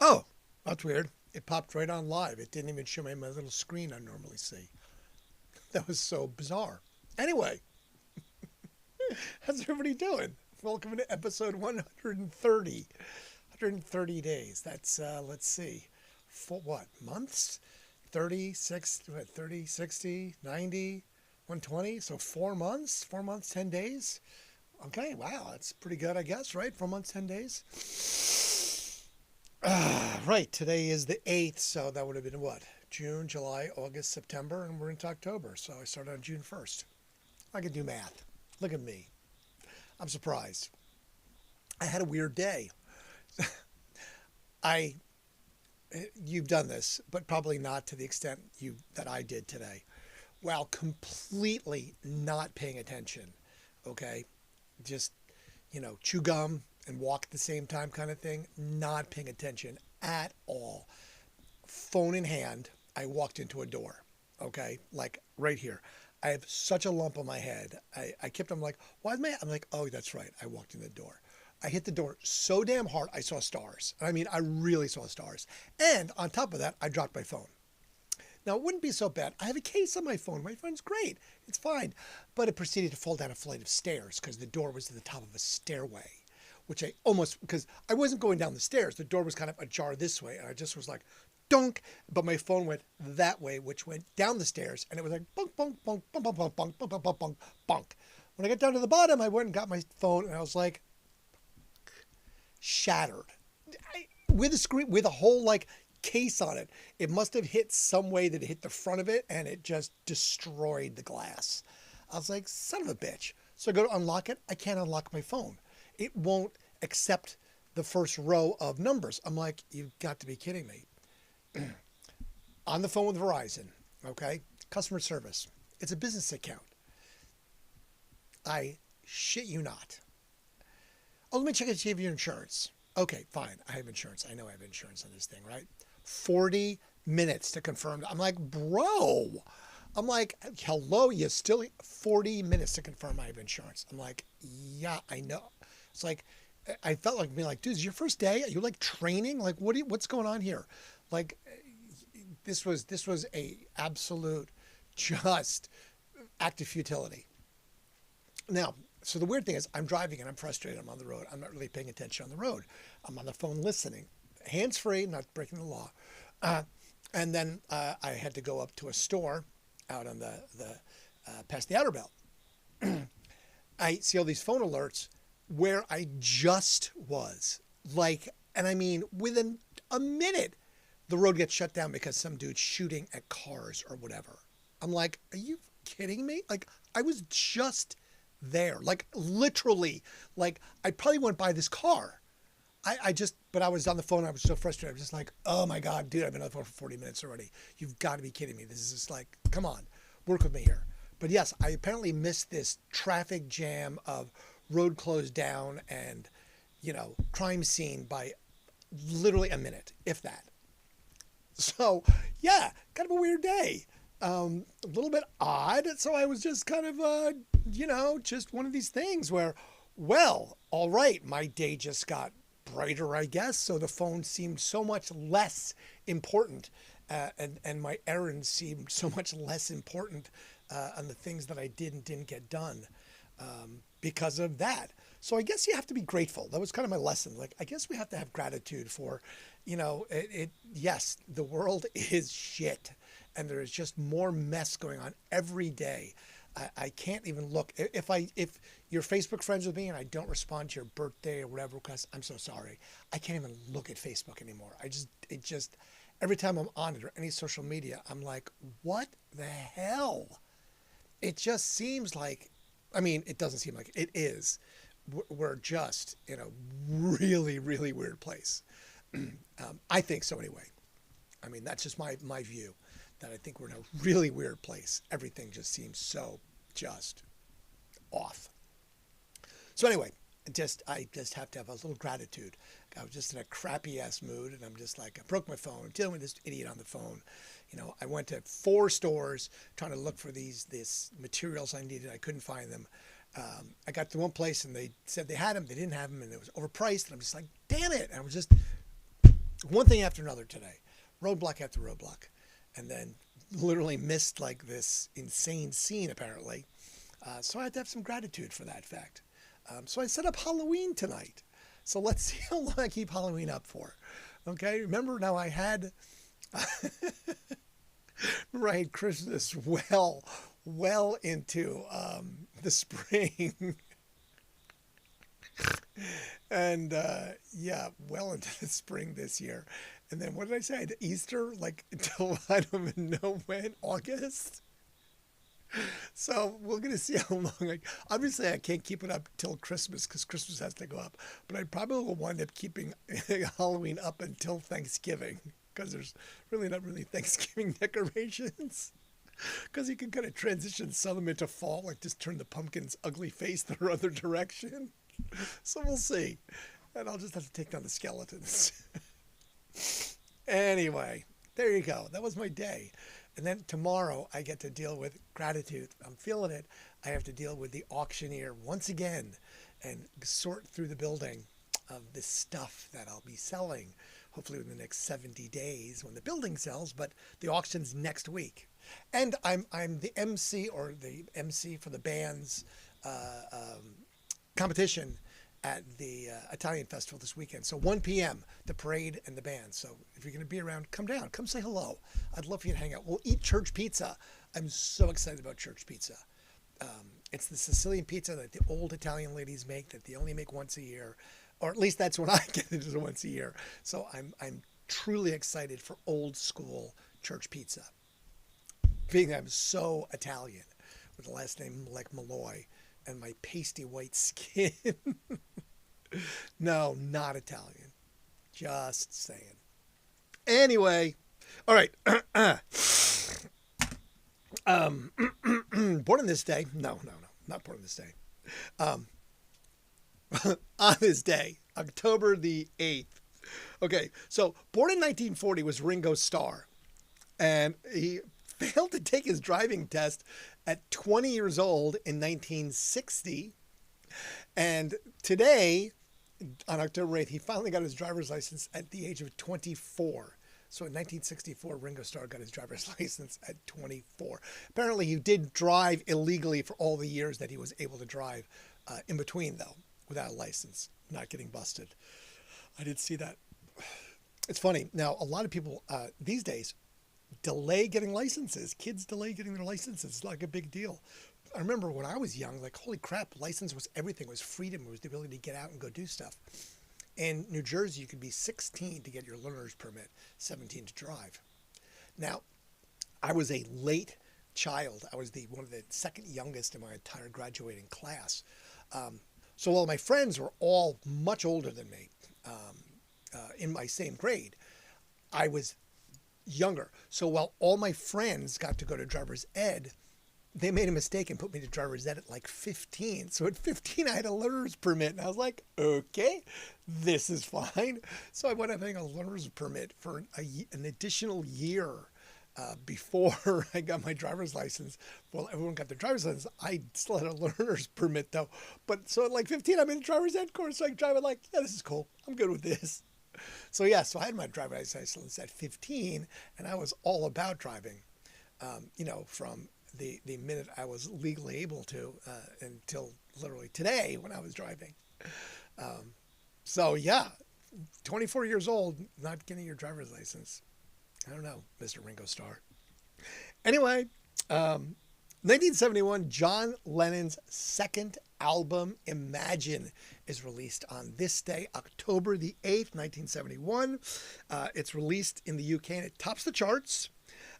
Oh, that's weird. It popped right on live. It didn't even show me my little screen I normally see. That was so bizarre. Anyway, how's everybody doing? Welcome to episode 130. 130 days. That's, let's see, for what, months? 36, what, 30, 60, 90, 120? So 4 months? 4 months, 10 days? Okay, wow, that's pretty good, I guess, right? 4 months, 10 days? Right, today is the 8th, so that would have been what? June, July, August, September, and we're into October. So I started on June 1st. I can do math. Look at me. I'm surprised. I had a weird day. I You've done this, but probably not to the extent you that I did today. While completely not paying attention. Okay? Just, chew gum and walk at the same time kind of thing. Not paying attention at all. Phone in hand, I walked into a door. Okay? Like right here. I have such a lump on my head. I'm like, why is my, I'm like, oh, that's right. I walked in the door. I hit the door so damn hard, I saw stars. I mean, I really saw stars. And on top of that, I dropped my phone. Now, it wouldn't be so bad. I have a case on my phone. My phone's great. It's fine. But it proceeded to fall down a flight of stairs because the door was at the top of a stairway, which I almost, because I wasn't going down the stairs. The door was kind of ajar this way. And I just was like, dunk. But my phone went that way, which went down the stairs. And it was like, bunk, bunk, bunk, bunk, bunk, bunk, bunk, bunk, bunk, bunk, bunk. When I got down to the bottom, I went and got my phone. And I was like, shattered. With a screen, with a whole like case on it. It must have hit some way that it hit the front of it and it just destroyed the glass. I was like, son of a bitch. So I go to unlock it. I can't unlock my phone. It won't accept the first row of numbers. I'm like, you've got to be kidding me. On the phone with Verizon, okay? Customer service. It's a business account. I shit you not. Oh, let me check and see if your insurance. Okay, fine. I have insurance. I know I have insurance on this thing, right? 40 minutes to confirm. I'm like, bro. I'm like, hello, you still 40 minutes to confirm I have insurance. I'm like, yeah, I know. It's like, I felt like being like, dude, is your first day? Are you like training? Like, what's going on here? Like, this was a absolute just act of futility. Now, so the weird thing is I'm driving and I'm frustrated. I'm on the road. I'm not really paying attention on the road. I'm on the phone listening, hands free, not breaking the law. And then I had to go up to a store out on the past the outer belt. I see all these phone alerts where I just was like, and I mean, within a minute, the road gets shut down because some dude's shooting at cars or whatever. I'm like, are you kidding me? Like, I was just there, like literally, like I probably went by this car. But I was on the phone. I was so frustrated. I was just like, oh my God, dude, I've been on the phone for 40 minutes already. You've got to be kidding me. This is just like, come on, work with me here. But yes, I apparently missed this traffic jam of road closed down and, crime scene by literally a minute, if that. So yeah, kind of a weird day. A little bit odd. So I was just kind of, just one of these things where, well, all right, my day just got brighter, I guess. So the phone seemed so much less important, and my errands seemed so much less important, on the things that I did and didn't get done, because of that. So I guess you have to be grateful. That was kind of my lesson. Like, I guess we have to have gratitude for, yes, the world is shit and there is just more mess going on every day. I can't even look. If you're Facebook friends with me and I don't respond to your birthday or whatever request, I'm so sorry. I can't even look at Facebook anymore. Every time I'm on it or any social media, I'm like, what the hell? It just seems like, I mean, it doesn't seem like it is. We're just in a really, really weird place. I think so anyway. I mean, that's just my view, that I think we're in a really weird place. Everything just seems so just off. So anyway, I just have to have a little gratitude. I was just in a crappy ass mood and I'm just like, I broke my phone. I'm dealing with this idiot on the phone. I went to 4 stores trying to look for these materials I needed. I couldn't find them. I got to one place and they said they had them. They didn't have them and it was overpriced. And I'm just like, damn it. And I was just one thing after another today, roadblock after roadblock, and then literally missed like this insane scene apparently. So I had to have some gratitude for that fact. So I set up Halloween tonight. So let's see how long I keep Halloween up for. Okay, remember now remember I had Christmas well into the spring. And yeah, well into the spring this year. And then what did I say? I had Easter like until I don't even know when, August. So we're gonna see how long. Like, obviously, I can't keep it up till Christmas because Christmas has to go up. But I probably will wind up keeping Halloween up until Thanksgiving because there's really not really Thanksgiving decorations. Because you can kind of transition some of them into fall, like just turn the pumpkin's ugly face the other direction. So we'll see. And I'll just have to take down the skeletons. Anyway, there you go. That was my day. And then tomorrow I get to deal with gratitude. I'm feeling it. I have to deal with the auctioneer once again and sort through the building of this stuff that I'll be selling, hopefully within the next 70 days when the building sells, but the auction's next week. And I'm the MC or the MC for the band's competition at the Italian Festival this weekend. So 1 p.m., the parade and the band. So if you're going to be around, come down. Come say hello. I'd love for you to hang out. We'll eat church pizza. I'm so excited about church pizza. It's the Sicilian pizza that the old Italian ladies make that they only make once a year. Or at least that's when I get it, is once a year. So I'm truly excited for old school church pizza. Being I'm so Italian with the last name like Malloy and my pasty white skin. No, not Italian. Just saying. Anyway, all right. Born on this day. No, not born on this day. On this day, October the 8th. Okay, so born in 1940 was Ringo Starr. And he failed to take his driving test at 20 years old in 1960. And today, on October 8th, he finally got his driver's license at the age of 24. So in 1964, Ringo Starr got his driver's license at 24. Apparently, he did drive illegally for all the years that he was able to drive in between, though, without a license, not getting busted. I did see that. It's funny. Now, a lot of people these days delay getting licenses. Kids delay getting their licenses. It's like a big deal. I remember when I was young, like, holy crap, license was everything. It was freedom. It was the ability to get out and go do stuff. In New Jersey, you could be 16 to get your learner's permit, 17 to drive. Now, I was a late child. I was one of the second youngest in my entire graduating class. So while my friends were all much older than me, in my same grade, I was younger. So while all my friends got to go to driver's ed, they made a mistake and put me to driver's ed at like 15. So at 15, I had a learner's permit. And I was like, okay, this is fine. So I wound up having a learner's permit for an additional year before I got my driver's license. Well, everyone got their driver's license. I still had a learner's permit though. But so at like 15, I'm in a driver's ed course. So I drive it like, yeah, this is cool. I'm good with this. So yeah, so I had my driver's license at 15 and I was all about driving, from the minute I was legally able to until literally today when I was driving. So yeah, 24 years old, not getting your driver's license. I don't know, Mr. Ringo Starr. Anyway, 1971, John Lennon's second album, Imagine, is released on this day, October the 8th, 1971. It's released in the UK and it tops the charts.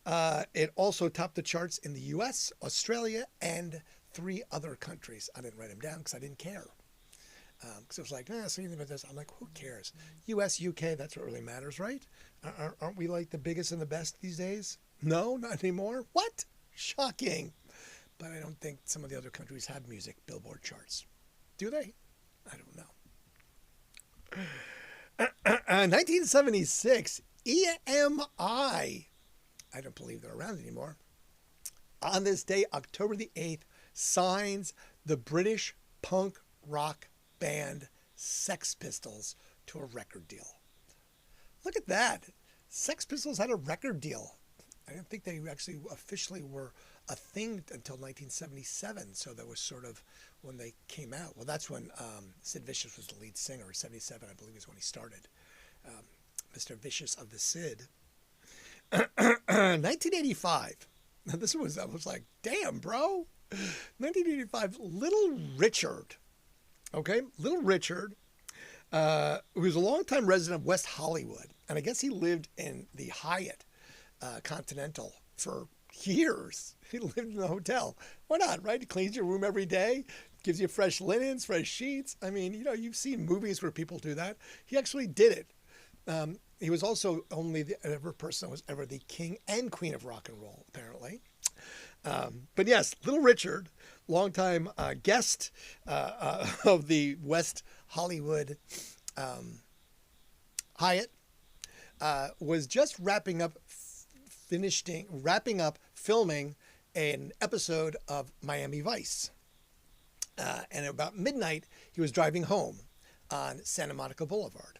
It also topped the charts in the US, Australia, and 3 other countries. I didn't write them down because I didn't care. Because it was like, so anything about this. I'm like, who cares? US, UK, that's what really matters, right? Aren't we like the biggest and the best these days? No, not anymore. What? Shocking. But I don't think some of the other countries have music Billboard charts. Do they? I don't know. 1976, EMI. I don't believe they're around anymore. On this day, October the 8th, signs the British punk rock band Sex Pistols to a record deal. Look at that. Sex Pistols had a record deal. I don't think they actually officially were a thing until 1977. So that was sort of when they came out. Well, that's when Sid Vicious was the lead singer. 77, I believe, is when he started. Mr. Vicious of the Sid. 1985. Now this was, I was like, damn, bro. 1985, Little Richard. Okay, Little Richard, who was a longtime resident of West Hollywood. And I guess he lived in the Hyatt Continental for years. He lived in the hotel. Why not, right? He cleans your room every day, gives you fresh linens, fresh sheets. I mean, you know, you've seen movies where people do that. He actually did it. He was also only the ever person that was ever the king and queen of rock and roll, apparently. But yes, Little Richard, longtime guest of the West Hollywood Hyatt, was just wrapping up filming an episode of Miami Vice. And about midnight, he was driving home on Santa Monica Boulevard.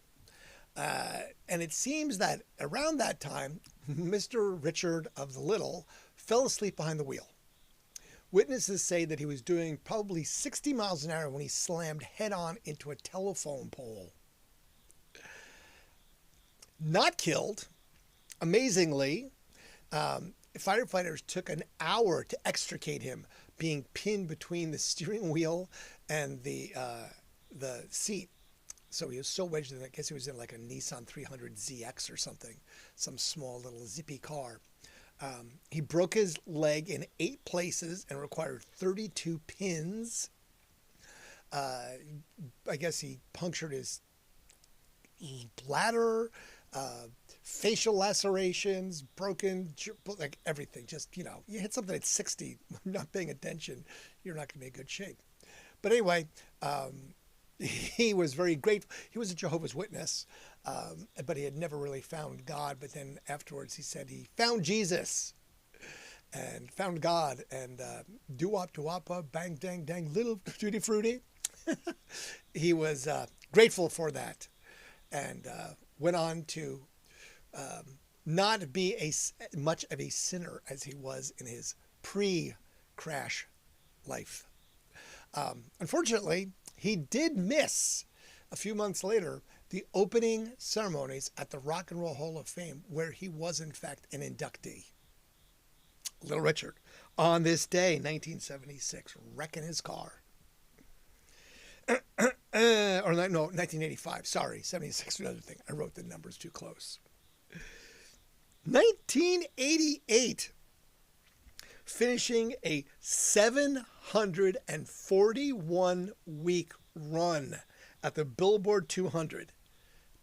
And it seems that around that time, Mr. Richard of the Little fell asleep behind the wheel. Witnesses say that he was doing probably 60 miles an hour when he slammed head on into a telephone pole. Not killed. Amazingly, firefighters took an hour to extricate him, being pinned between the steering wheel and the seat. So he was so wedged in, I guess he was in like a Nissan 300ZX or something, some small little zippy car. He broke his leg in 8 places and required 32 pins. I guess he punctured his bladder, facial lacerations, broken, like everything. Just, you know, you hit something at 60, not paying attention, you're not going to be in good shape. But anyway, he was very grateful. He was a Jehovah's Witness, but he had never really found God. But then afterwards he said he found Jesus and found God, and doo-wop, doo-woppa, bang, dang, dang, little tutti frutti. He was grateful for that, and went on to not be much of a sinner as he was in his pre-crash life. Unfortunately, he did miss, a few months later, the opening ceremonies at the Rock and Roll Hall of Fame, where he was, in fact, an inductee. Little Richard, on this day, 1976, wrecking his car. Or no, 1985, sorry, 76 was another thing. I wrote the numbers too close. 1988, finishing a 741-week run at the Billboard 200.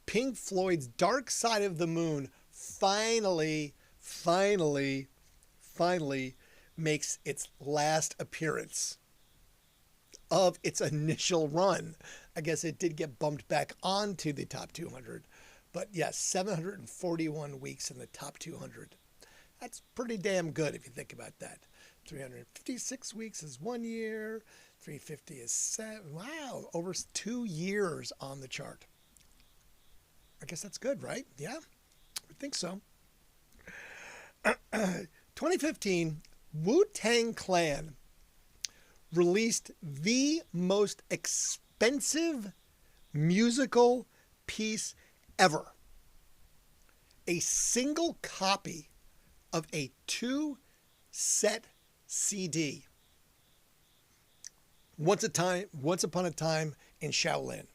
Pink Floyd's Dark Side of the Moon finally makes its last appearance of its initial run. I guess it did get bumped back onto the top 200. But yes, 741 weeks in the top 200. That's pretty damn good if you think about that. 356 weeks is 1 year. 350 is 7. Wow, over 2 years on the chart. I guess that's good, right? Yeah, I think so. 2015, Wu-Tang Clan released the most expensive musical piece ever. A single copy of a 2-set CD. Once upon a time in Shaolin.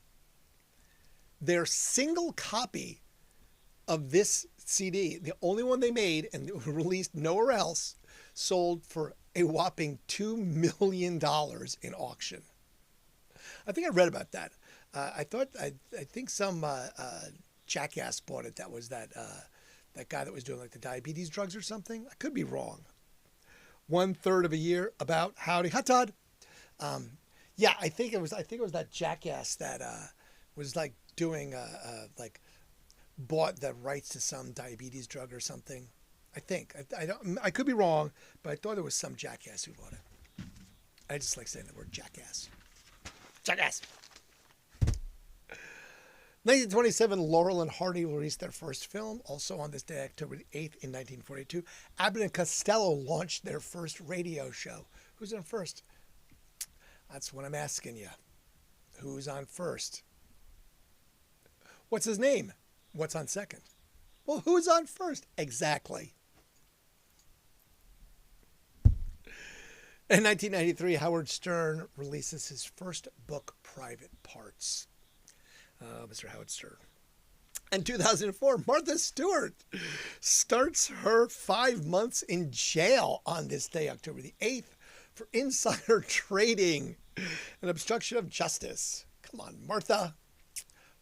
Their single copy of this CD, the only one they made and released nowhere else, sold for a whopping $2 million in auction. I think I read about that. I think some jackass bought it. That was that guy that was doing like the diabetes drugs or something. I could be wrong. 1/3 of a year about howdy. Hi, Todd. Yeah, I think it was that jackass that was like doing like bought the rights to some diabetes drug or something. I think I could be wrong, but I thought it was some jackass who bought it. I just like saying the word jackass. Jackass. 1927, Laurel and Hardy released their first film. Also on this day, October the 8th in 1942, Abbott and Costello launched their first radio show. Who's on first? That's what I'm asking you. Who's on first? What's his name? What's on second? Well, who's on first? Exactly. In 1993, Howard Stern releases his first book, Private Parts. Mr. Howard Stern. In 2004, Martha Stewart starts her 5 months in jail on this day, October the 8th, for insider trading and obstruction of justice. Come on, Martha.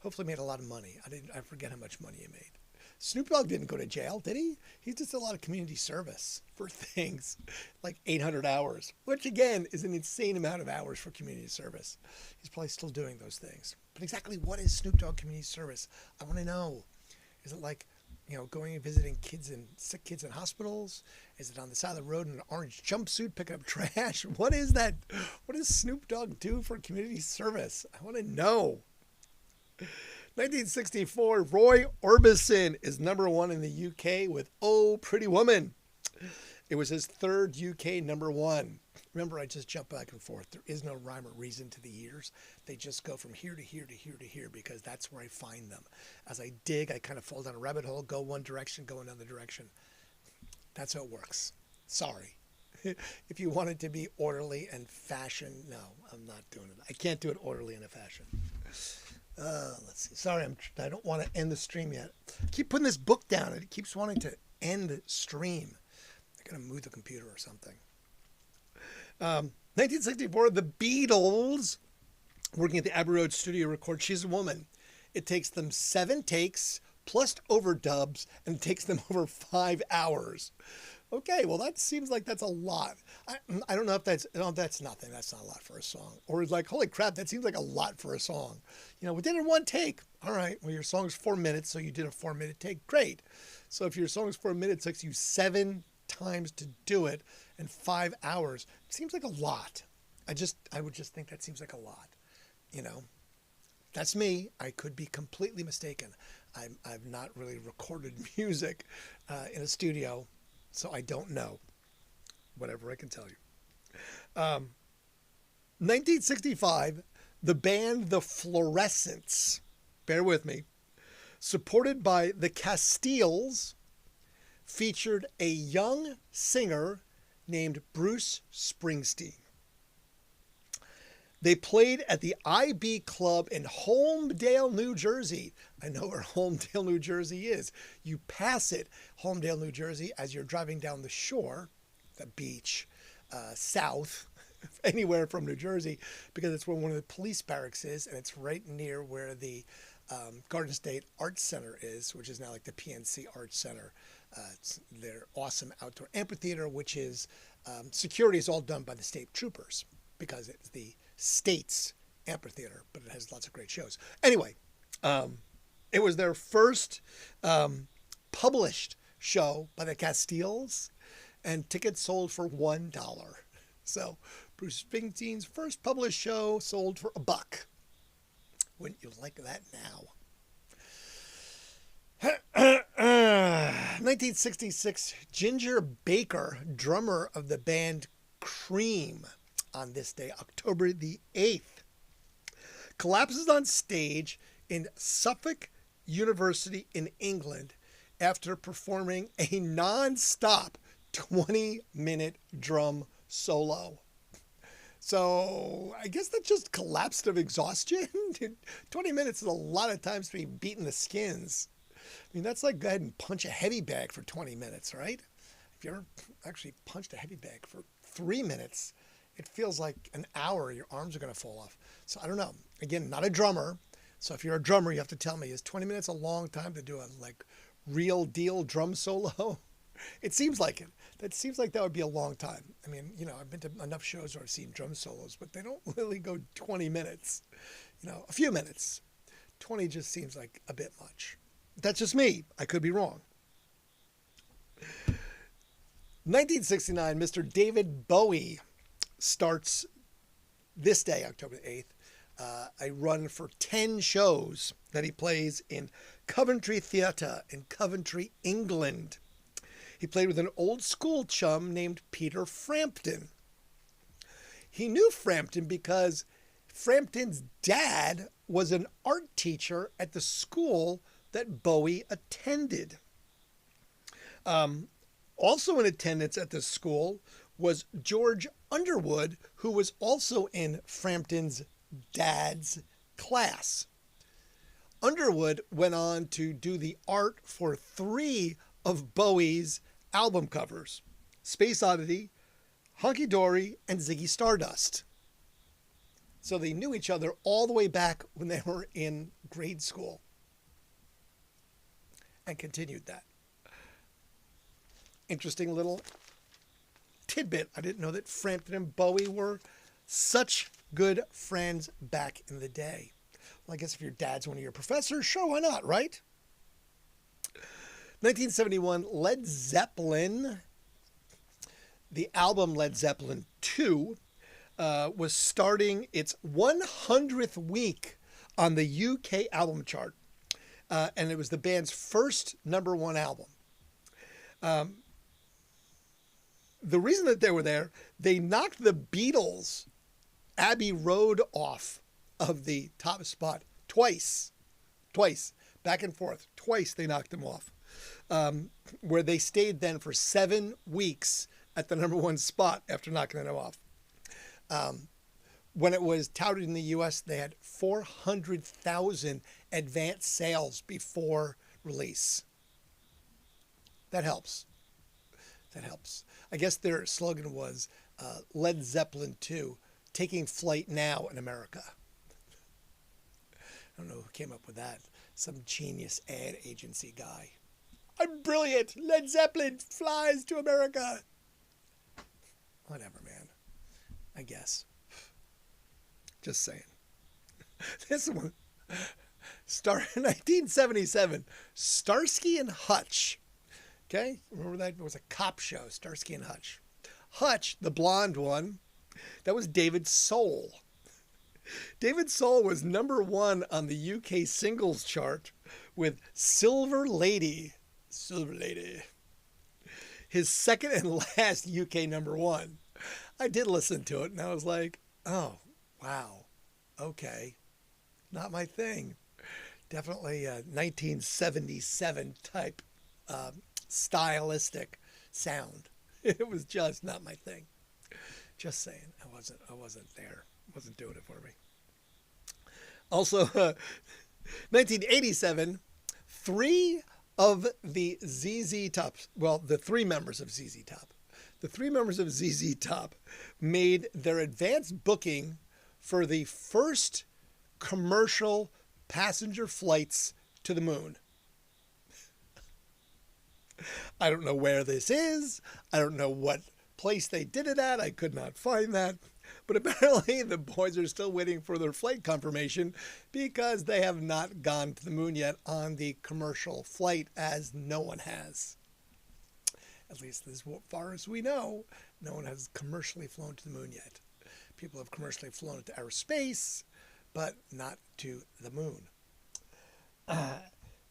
Hopefully made a lot of money. I forget how much money he made. Snoop Dogg didn't go to jail, did he? He just did a lot of community service for things like 800 hours, which again is an insane amount of hours for community service. He's probably still doing those things. But exactly what is Snoop Dogg community service? I want to know. Is it like, going and visiting sick kids in hospitals? Is it on the side of the road in an orange jumpsuit picking up trash? What is that? What does Snoop Dogg do for community service? I want to know. 1964, Roy Orbison is number one in the UK with Oh Pretty Woman. It was his third UK number one. Remember, I just jump back and forth. There is no rhyme or reason to the years. They just go from here to here to here to here because that's where I find them. As I dig, I kind of fall down a rabbit hole, go one direction, go another direction. That's how it works. Sorry. If you want it to be orderly and fashion, no, I'm not doing it. I can't do it orderly in a fashion. Let's see. Sorry, I don't want to end the stream yet. I keep putting this book down. It keeps wanting to end the stream. I gotta move the computer or something. 1964, the Beatles, working at the Abbey Road studio, record She's a Woman. It takes them 7 takes plus overdubs, and it takes them over 5 hours. Okay, well, that seems like that's a lot. I don't know if that's nothing. That's not a lot for a song. Or it's like, holy crap, that seems like a lot for a song. We did it in 1 take. All right, well, your song's 4 minutes, so you did a 4-minute take. Great. So if your song's 4 minutes, it takes you 7 times to do it in 5 hours. It seems like a lot. I would just think that seems like a lot. That's me. I could be completely mistaken. I've not really recorded music in a studio, so I don't know. Whatever I can tell you. 1965, the band The Fluorescents, bear with me, supported by the Castiles, featured a young singer named Bruce Springsteen. They played at the IB Club in Holmdel, New Jersey. I know where Holmdel, New Jersey is. You pass it, Holmdel, New Jersey, as you're driving down the shore, the beach, south, anywhere from New Jersey, because it's where one of the police barracks is, and it's right near where the Garden State Arts Center is, which is now like the PNC Arts Center. It's their awesome outdoor amphitheater, which is security is all done by the state troopers because it's the state's amphitheater, but it has lots of great shows. Anyway, it was their first published show by the Castiles, and tickets sold for $1. So Bruce Springsteen's first published show sold for $1. Wouldn't you like that now? 1966, Ginger Baker, drummer of the band Cream, on this day, October the 8th, collapses on stage in Suffolk University in England after performing a non-stop 20-minute drum solo. So I guess that just collapsed of exhaustion. 20 minutes is a lot of times to be beating the skins. I mean, that's like go ahead and punch a heavy bag for 20 minutes, right? If you ever actually punched a heavy bag for 3 minutes, it feels like an hour. Your arms are going to fall off. So I don't know. Again, not a drummer. So if you're a drummer, you have to tell me, is 20 minutes a long time to do a real deal drum solo? It seems like it. That seems like that would be a long time. I mean, I've been to enough shows where I've seen drum solos, but they don't really go 20 minutes. A few minutes. 20 just seems like a bit much. That's just me. I could be wrong. 1969, Mr. David Bowie starts this day, October 8th, a run for 10 shows that he plays in Coventry Theatre in Coventry, England. He played with an old school chum named Peter Frampton. He knew Frampton because Frampton's dad was an art teacher at the school that Bowie attended. Also in attendance at the school was George Underwood, who was also in Frampton's dad's class. Underwood went on to do the art for 3 of Bowie's album covers: Space Oddity, Hunky Dory, and Ziggy Stardust. So they knew each other all the way back when they were in grade school and continued that. Interesting little tidbit. I didn't know that Frampton and Bowie were such good friends back in the day. Well, I guess if your dad's one of your professors, sure, why not, right? 1971, Led Zeppelin. The album Led Zeppelin 2 was starting its 100th week on the UK album chart. And it was the band's first #1 album. The reason that they were there, they knocked the Beatles' Abbey Road off of the top spot twice, back and forth. Twice they knocked them off, where they stayed then for 7 weeks at the #1 spot after knocking them off. When it was touted in the U.S., they had 400,000 advance sales before release. That helps. I guess their slogan was Led Zeppelin 2, taking flight now in America. I don't know who came up with that. Some genius ad agency guy. I'm brilliant. Led Zeppelin flies to America. Whatever, man. I guess. Just saying. This one. 1977. Starsky and Hutch. Okay? Remember that? It was a cop show, Starsky and Hutch. Hutch, the blonde one, that was David Soul. David Soul was #1 on the UK singles chart with Silver Lady. Silver Lady. His second and last UK #1. I did listen to it and I was like, oh, wow. Okay. Not my thing. Definitely a 1977 type stylistic sound. It was just not my thing. Just saying. I wasn't there. Wasn't doing it for me. Also, 1987, 3 of the ZZ Top, well, the 3 members of ZZ Top. The 3 members of ZZ Top made their advance booking for the first commercial passenger flights to the moon. I don't know where this is. I don't know what place they did it at. I could not find that. But apparently the boys are still waiting for their flight confirmation because they have not gone to the moon yet on the commercial flight, as no one has. At least as far as we know, no one has commercially flown to the moon yet. People have commercially flown into outer space, but not to the moon.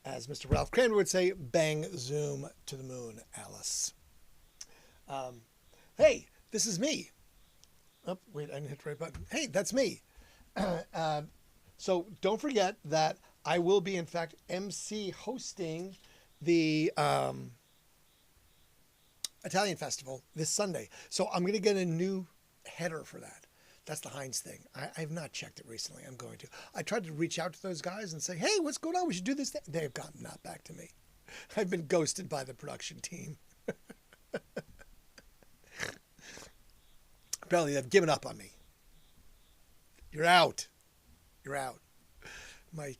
As Mr. Ralph Cranmer would say, bang, zoom to the moon, Alice. Hey, this is me. Oh, wait, I didn't hit the right button. Hey, that's me. So don't forget that I will be, in fact, MC hosting the Italian Festival this Sunday. So I'm going to get a new header for that. That's the Heinz thing. I have not checked it recently. I'm going to. I tried to reach out to those guys and say, hey, what's going on? We should do this thing. They have gotten not back to me. I've been ghosted by the production team. Apparently they've given up on me. You're out. You're out. My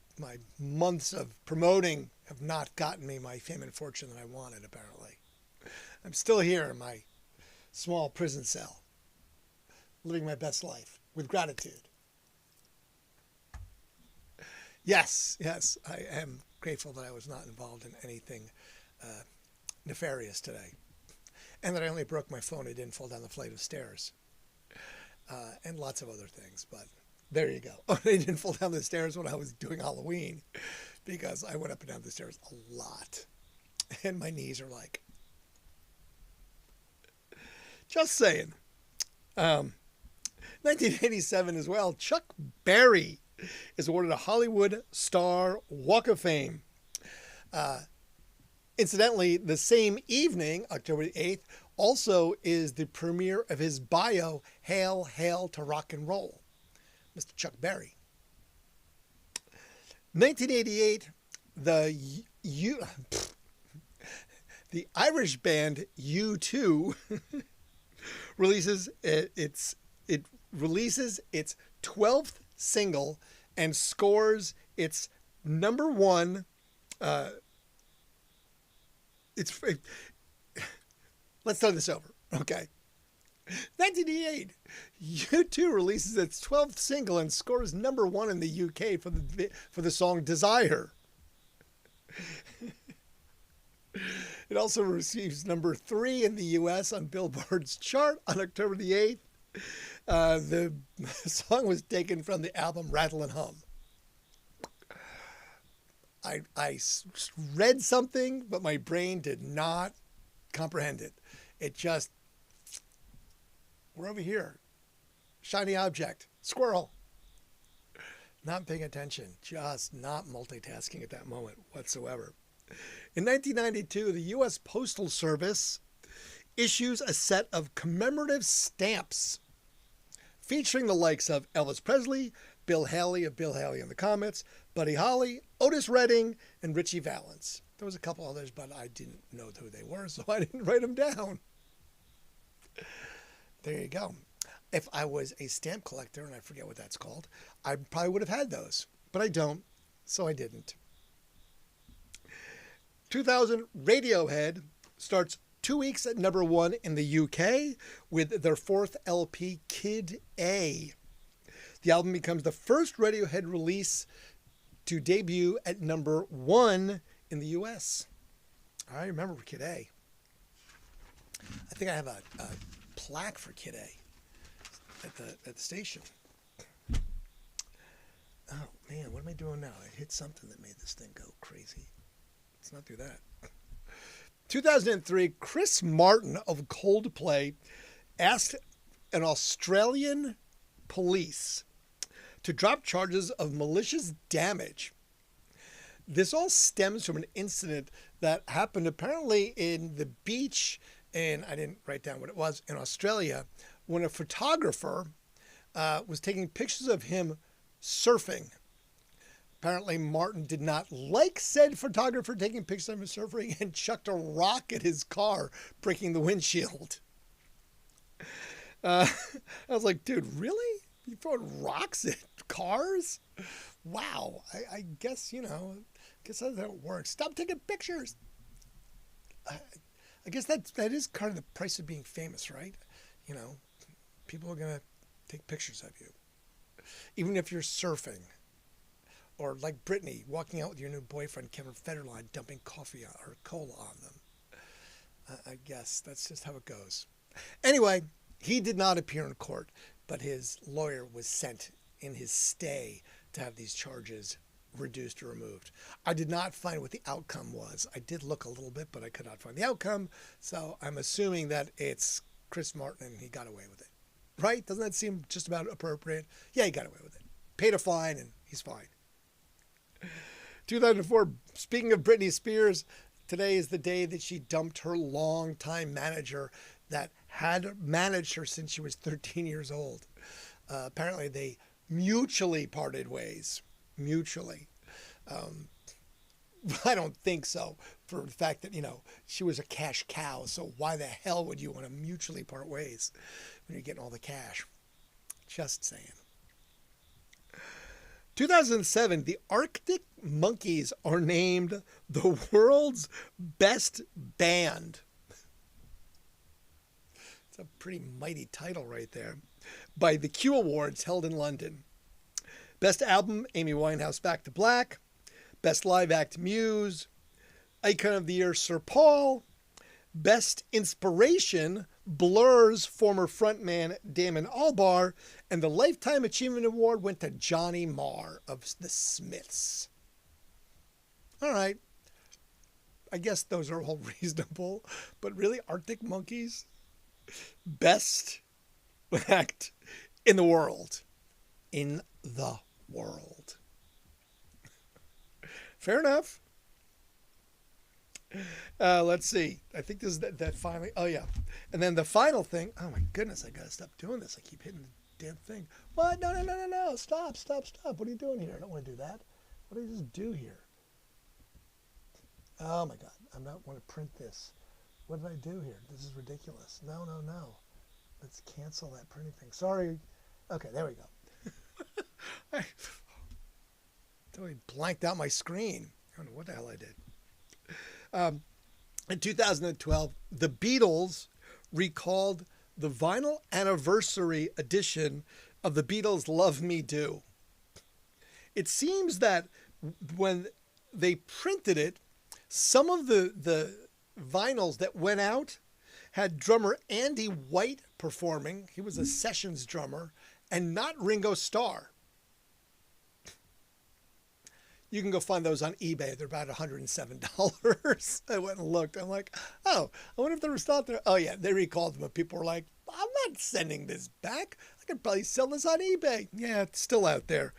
months of promoting have not gotten me my fame and fortune that I wanted, apparently. I'm still here in my small prison cell, living my best life with gratitude. Yes, I am grateful that I was not involved in anything nefarious today. And that I only broke my phone. I didn't fall down the flight of stairs. And lots of other things, but There you go. I didn't fall down the stairs when I was doing Halloween because I went up and down the stairs a lot. And my knees are like, just saying. 1987 as well, Chuck Berry is awarded a Hollywood Star Walk of Fame. Incidentally, the same evening, October 8th, also is the premiere of his bio, Hail, Hail to Rock and Roll, Mr. Chuck Berry. 1988, the Irish band U2 releases its 12th single and scores its number one. Let's start this over, okay? 1988, U2 releases its 12th single and scores number one in the UK for the song Desire. It also receives number 3 in the US on Billboard's chart on October the 8th. The song was taken from the album Rattle and Hum. I read something, but my brain did not comprehend it. It just, we're over here. Shiny object. Squirrel. Not paying attention. Just not multitasking at that moment whatsoever. In 1992, the U.S. Postal Service issues a set of commemorative stamps featuring the likes of Elvis Presley, Bill Haley of Bill Haley and the Comets, Buddy Holly, Otis Redding, and Richie Valens. There was a couple others, but I didn't know who they were, so I didn't write them down. There you go. If I was a stamp collector, and I forget what that's called, I probably would have had those, but I don't, so I didn't. 2000, Radiohead starts 2 weeks at number 1 in the UK with their 4th LP, Kid A. The album becomes the first Radiohead release to debut at number 1 in the US. I remember Kid A. I think I have a plaque for Kid A at the station. Oh man, what am I doing now? I hit something that made this thing go crazy. Let's not do that. 2003, Chris Martin of Coldplay asked an Australian police to drop charges of malicious damage. This all stems from an incident that happened apparently in the beach, and I didn't write down what it was, in Australia, when a photographer was taking pictures of him surfing. Apparently, Martin did not like said photographer taking pictures of him surfing and chucked a rock at his car, breaking the windshield. I was like, dude, really? You throwing rocks at cars? Wow. I guess, that's how it works. Stop taking pictures. I guess that is kind of the price of being famous, right? People are going to take pictures of you. Even if you're surfing. Or like Britney, walking out with your new boyfriend, Kevin Federline, dumping coffee or cola on them. I guess that's just how it goes. Anyway, he did not appear in court, but his lawyer was sent in his stay to have these charges reduced or removed. I did not find what the outcome was. I did look a little bit, but I could not find the outcome. So I'm assuming that it's Chris Martin and he got away with it. Right? Doesn't that seem just about appropriate? Yeah, he got away with it. Paid a fine and he's fine. 2004, speaking of Britney Spears, today is the day that she dumped her longtime manager that had managed her since she was 13 years old. Apparently, they mutually parted ways. Mutually. I don't think so, for the fact that, she was a cash cow. So why the hell would you want to mutually part ways when you're getting all the cash? Just saying. 2007, the Arctic Monkeys are named the world's best band. It's a pretty mighty title right there. By the Q Awards held in London. Best album, Amy Winehouse, Back to Black. Best live act, Muse. Icon of the Year, Sir Paul. Best inspiration, Blur's former frontman Damon Albarn, and the Lifetime Achievement Award went to Johnny Marr of the Smiths. All right. I guess those are all reasonable, but really, Arctic Monkeys? Best act in the world. In the world. Fair enough. Let's see. I think this is that finally. Oh, yeah. And then the final thing. Oh, my goodness. I got to stop doing this. I keep hitting the damn thing. What? No, no, no, no, no. Stop, stop, stop. What are you doing here? I don't want to do that. What do you just do here? Oh, my God. I'm not want to print this. What did I do here? This is ridiculous. No, no, no. Let's cancel that printing thing. Sorry. Okay, there we go. I totally blanked out my screen. I don't know what the hell I did. In 2012, the Beatles recalled the vinyl anniversary edition of the Beatles' Love Me Do. It seems that when they printed it, some of the vinyls that went out had drummer Andy White performing. He was a sessions drummer, and not Ringo Starr. You can go find those on eBay. They're about $107. I went and looked. I'm like, oh, I wonder if they were still out there. Oh, yeah, they recalled them. But people were like, I'm not sending this back. I could probably sell this on eBay. Yeah, it's still out there.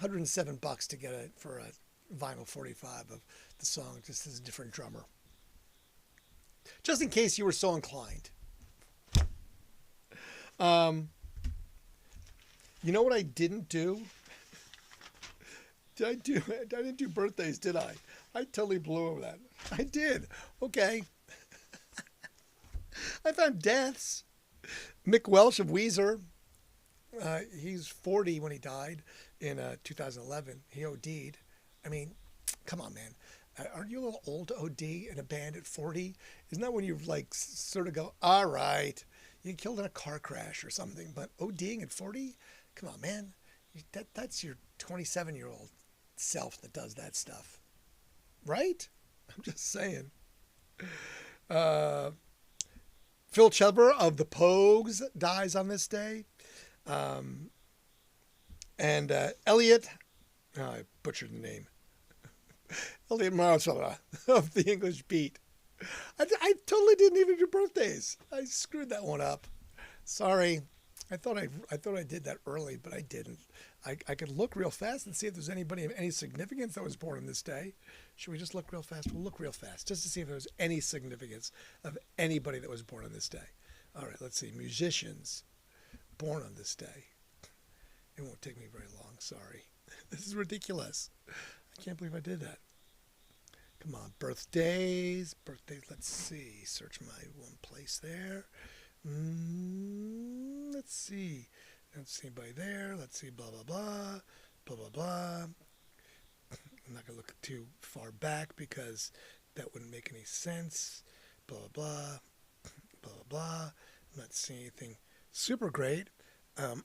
$107 to get it for a vinyl 45 of the song, just as a different drummer. Just in case you were so inclined. You know what I didn't do? I didn't do birthdays, did I? I totally blew over that. I did. Okay. I found deaths. Mick Welsh of Weezer. He's 40 when he died in 2011. He OD'd. I mean, come on, man. Aren't you a little old to OD in a band at 40? Isn't that when you like sort of go, all right, you killed in a car crash or something, but ODing at 40? Come on, man. That's your 27-year-old self that does that stuff. Right? I'm just saying. Phil Chubber of the Pogues dies on this day. And Elliot, oh, I butchered the name. Elliot Marsala of the English Beat. I totally didn't even do birthdays. I screwed that one up. Sorry. I thought I did that early, but I didn't. I could look real fast and see if there's anybody of any significance that was born on this day. Should we just look real fast? We'll look real fast just to see if there was any significance of anybody that was born on this day. All right, let's see. Musicians born on this day. It won't take me very long. Sorry. This is ridiculous. I can't believe I did that. Come on, birthdays. Let's see. Search my one place there. Let's see. Don't see anybody there. Let's see. Blah, blah, blah. Blah, blah, blah. I'm not going to look too far back because that wouldn't make any sense. Blah, blah, blah. Blah, blah, blah. I'm not seeing anything super great. Oh,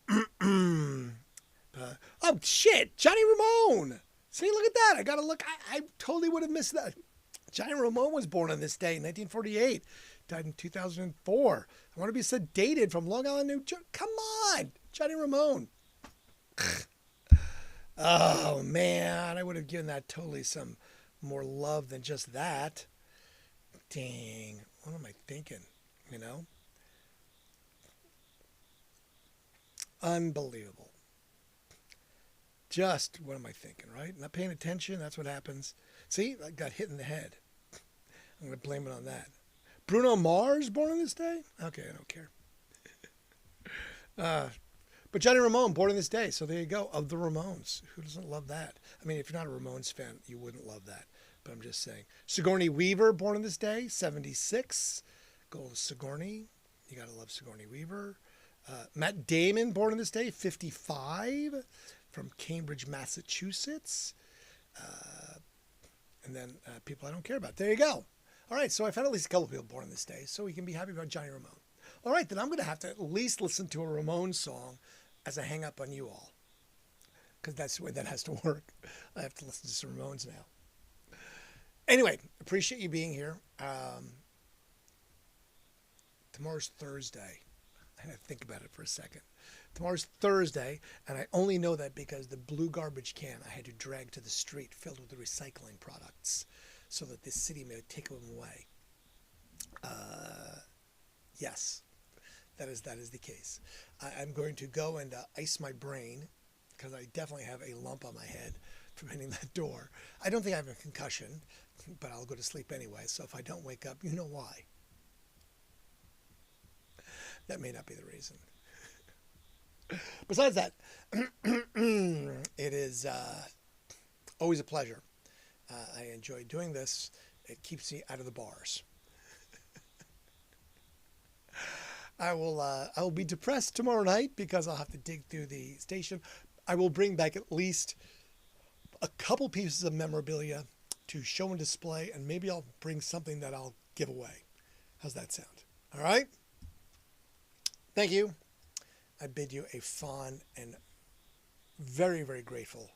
shit. Johnny Ramone. See, look at that. I got to look. I totally would have missed that. Johnny Ramone was born on this day in 1948. Died in 2004. I want to be sedated from Long Island, New Jersey. Come on. Johnny Ramone. Oh, man. I would have given that totally some more love than just that. Dang. What am I thinking? You know? Unbelievable. Just, what am I thinking, right? Not paying attention. That's what happens. See, I got hit in the head. I'm going to blame it on that. Bruno Mars born on this day? Okay, I don't care. But Johnny Ramone born on this day. So there you go. Of the Ramones. Who doesn't love that? I mean, if you're not a Ramones fan, you wouldn't love that. But I'm just saying. Sigourney Weaver born on this day, 76. Go to Sigourney. You got to love Sigourney Weaver. Matt Damon born on this day, 55. From Cambridge, Massachusetts. And then people I don't care about. There you go. All right, so I found at least a couple of people born on this day, so we can be happy about Johnny Ramone. All right, then I'm going to have to at least listen to a Ramone song as a hang up on you all, because that's the way that has to work. I have to listen to some Ramones now. Anyway, appreciate you being here. Tomorrow's Thursday. I had to think about it for a second. Tomorrow's Thursday, and I only know that because the blue garbage can I had to drag to the street filled with the recycling products so that the city may take them away. Yes, that is the case. I'm going to go and ice my brain because I definitely have a lump on my head from hitting that door. I don't think I have a concussion, but I'll go to sleep anyway. So if I don't wake up, you know why. That may not be the reason. Besides that, it is always a pleasure. I enjoy doing this. It keeps me out of the bars. I will be depressed tomorrow night because I'll have to dig through the station. I will bring back at least a couple pieces of memorabilia to show and display, and maybe I'll bring something that I'll give away. How's that sound? All right? Thank you. I bid you a fond and very, very grateful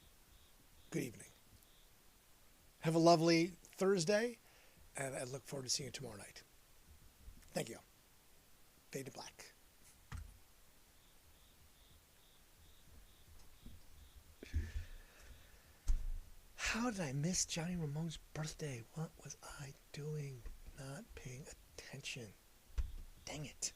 good evening. Have a lovely Thursday, and I look forward to seeing you tomorrow night. Thank you. Fade to black. How did I miss Johnny Ramone's birthday? What was I doing? Not paying attention. Dang it.